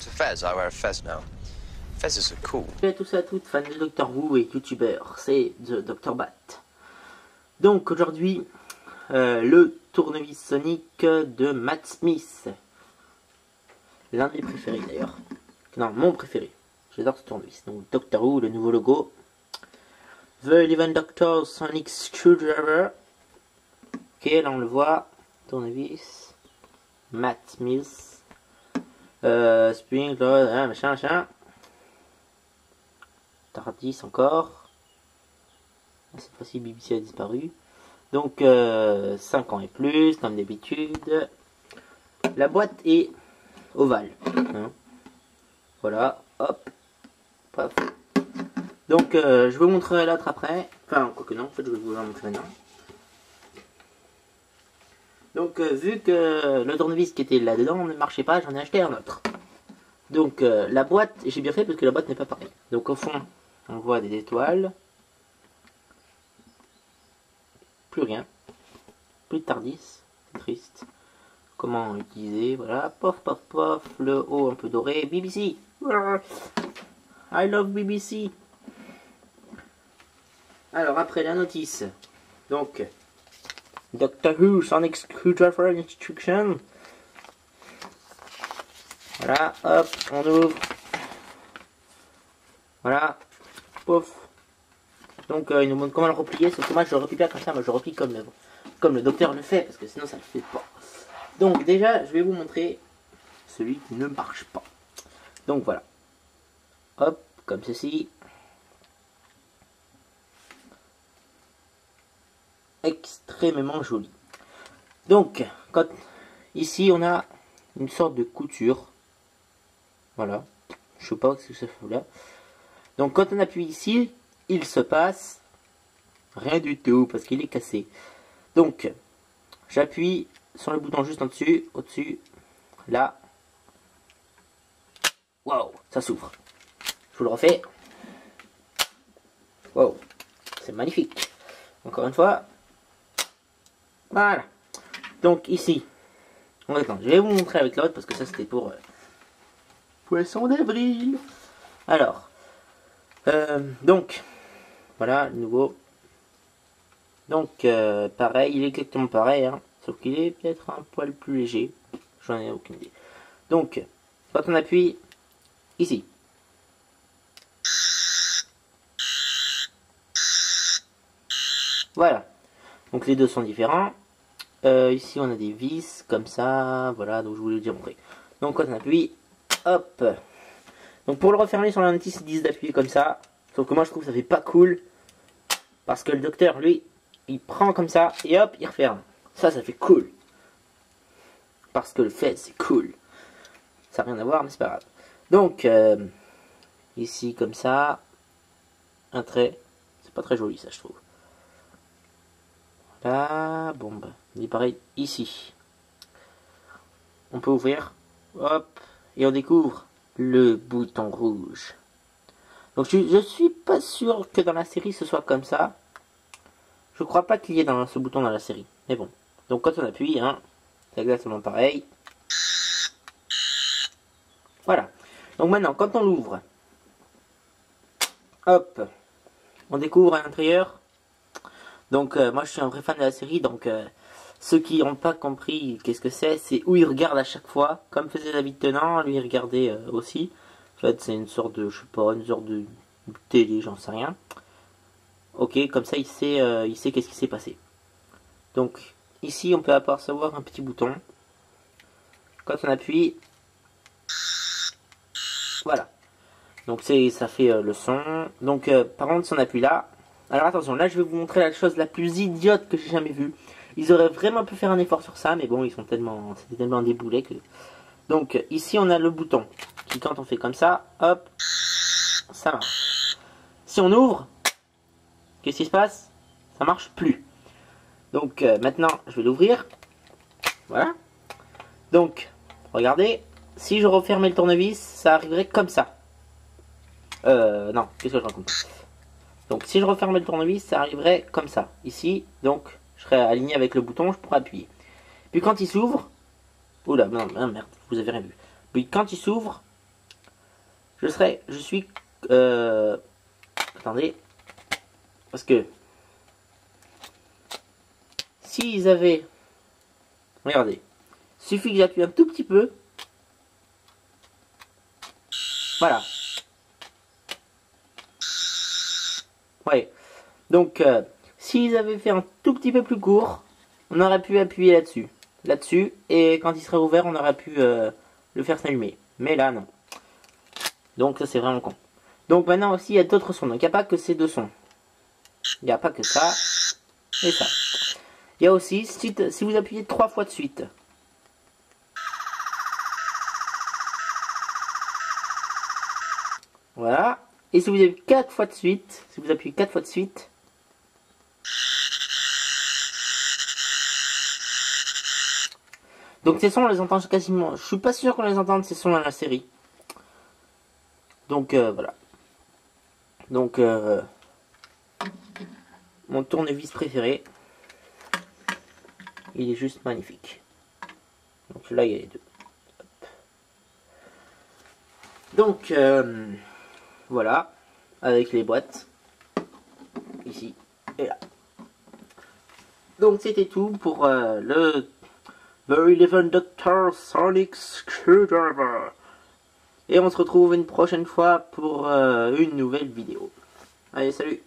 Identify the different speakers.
Speaker 1: It's a fez. I wear a fez now. Fezes are cool.
Speaker 2: Salut à tous et à toutes, fans de Doctor Who et youtubeurs, c'est The Dr. Bat. Donc aujourd'hui, le tournevis Sonic de Matt Smith. L'un de mes préférés d'ailleurs. Non, mon préféré. J'adore ce tournevis. Donc Doctor Who, le nouveau logo. The Eleven Doctor Sonic Screwdriver. Ok, là on le voit. Tournevis. Matt Smith. Spring, machin. Tardis encore. Cette fois-ci BBC a disparu. Donc 5 ans et plus, comme d'habitude. La boîte est ovale. Hein. Voilà, hop. Paf. Donc je vous montrerai l'autre après. Enfin, quoique non, en fait je vais vous en montrer maintenant. Donc vu que le tournevis qui était là-dedans ne marchait pas, j'en ai acheté un autre. Donc la boîte, j'ai bien fait parce que la boîte n'est pas pareille. Donc au fond, on voit des étoiles. Plus rien. Plus de Tardis. C'est triste. Comment utiliser? Voilà. Pof, pof, pof. Le haut un peu doré. BBC. I love BBC. Alors après la notice. Donc. Doctor Who Sonic Screwdriver Instruction. Voilà. Hop. On ouvre. Voilà. Pouf. Donc il nous montre comment le replier, sauf que moi je le replie pas comme ça, moi je le replie comme le docteur le fait, parce que sinon ça le fait pas. Donc déjà je vais vous montrer celui qui ne marche pas. Donc voilà. Hop, comme ceci. Extrêmement joli. Donc, quand ici on a une sorte de couture. Voilà. Je sais pas ce que ça fait là. Donc quand on appuie ici, il se passe rien du tout parce qu'il est cassé. Donc j'appuie sur le bouton juste en dessus, au-dessus, là. Waouh, ça s'ouvre. Je vous le refais. Waouh, c'est magnifique. Encore une fois. Voilà. Donc ici, attends, je vais vous montrer avec l'autre parce que ça c'était pour Poisson d'avril. Alors, donc. Voilà, le nouveau. Donc, pareil, il est exactement pareil, hein, sauf qu'il est peut-être un poil plus léger. J'en ai aucune idée. Donc, quand on appuie ici. Voilà. Donc, les deux sont différents. Ici, on a des vis, comme ça. Voilà, donc je voulais déjà montrer. Donc, quand on appuie, hop. Donc, pour le refermer sur la notice, ils disent d'appuyer comme ça. Sauf que moi, je trouve que ça fait pas cool. Parce que le docteur, lui, il prend comme ça et hop, il referme. Ça fait cool. Parce que le fait, c'est cool. Ça n'a rien à voir, mais c'est pas grave. Donc, ici, comme ça, un trait. C'est pas très joli, ça, je trouve. Là, bon, bah, il est pareil ici. On peut ouvrir. Hop. Et on découvre le bouton rouge. Donc, je suis pas sûr que dans la série, ce soit comme ça. Je crois pas qu'il y ait dans ce bouton dans la série. Mais bon. Donc quand on appuie, hein, c'est exactement pareil. Voilà. Donc maintenant, quand on l'ouvre, hop, on découvre à l'intérieur. Donc moi je suis un vrai fan de la série. Donc ceux qui n'ont pas compris qu'est-ce que c'est où il regarde à chaque fois. Comme faisait David Tennant, lui il regardait aussi. En fait c'est une sorte de, je sais pas, une sorte de télé, j'en sais rien. Ok, comme ça il sait qu'est-ce qui s'est passé. Donc ici on peut apercevoir un petit bouton. Quand on appuie, voilà. Donc ça fait le son. Donc par contre si on appuie là, alors attention, là je vais vous montrer la chose la plus idiote que j'ai jamais vue. Ils auraient vraiment pu faire un effort sur ça, mais bon ils sont tellement, c'était tellement déboulé que. Donc ici on a le bouton qui quand on fait comme ça, hop, ça marche. Si on ouvre, qu'est-ce qui se passe? Ça marche plus. Donc maintenant, je vais l'ouvrir. Voilà. Donc, regardez. Si je refermais le tournevis, ça arriverait comme ça. Non, qu'est-ce que je raconte? Donc, si je refermais le tournevis, ça arriverait comme ça. Ici, donc, je serais aligné avec le bouton, je pourrais appuyer. Puis quand il s'ouvre... Oula, non, merde, vous avez rien vu. Puis quand il s'ouvre, Je suis... attendez. Parce que... s'ils avaient... regardez. Suffit que j'appuie un tout petit peu. Voilà. Ouais. Donc, s'ils avaient fait un tout petit peu plus court, on aurait pu appuyer là-dessus. Là-dessus. Et quand il serait ouvert, on aurait pu le faire s'allumer. Mais là, non. Donc, ça, c'est vraiment con. Donc, maintenant aussi, il y a d'autres sons. Donc, il n'y a pas que ces deux sons. Il n'y a pas que ça. Et ça. Il y a aussi, si vous appuyez 3 fois de suite. Voilà. Et si vous appuyez 4 fois de suite, si vous appuyez 4 fois de suite, donc ces sons on les entend quasiment, je suis pas sûr qu'on les entende ces sons dans la série. Donc voilà. Donc mon tournevis préféré, il est juste magnifique. Donc là il y a les deux. Hop. Donc voilà, avec les boîtes, ici et là. Donc c'était tout pour le The 11 Dr. Sonic Screwdriver. Et on se retrouve une prochaine fois pour une nouvelle vidéo. Allez, salut!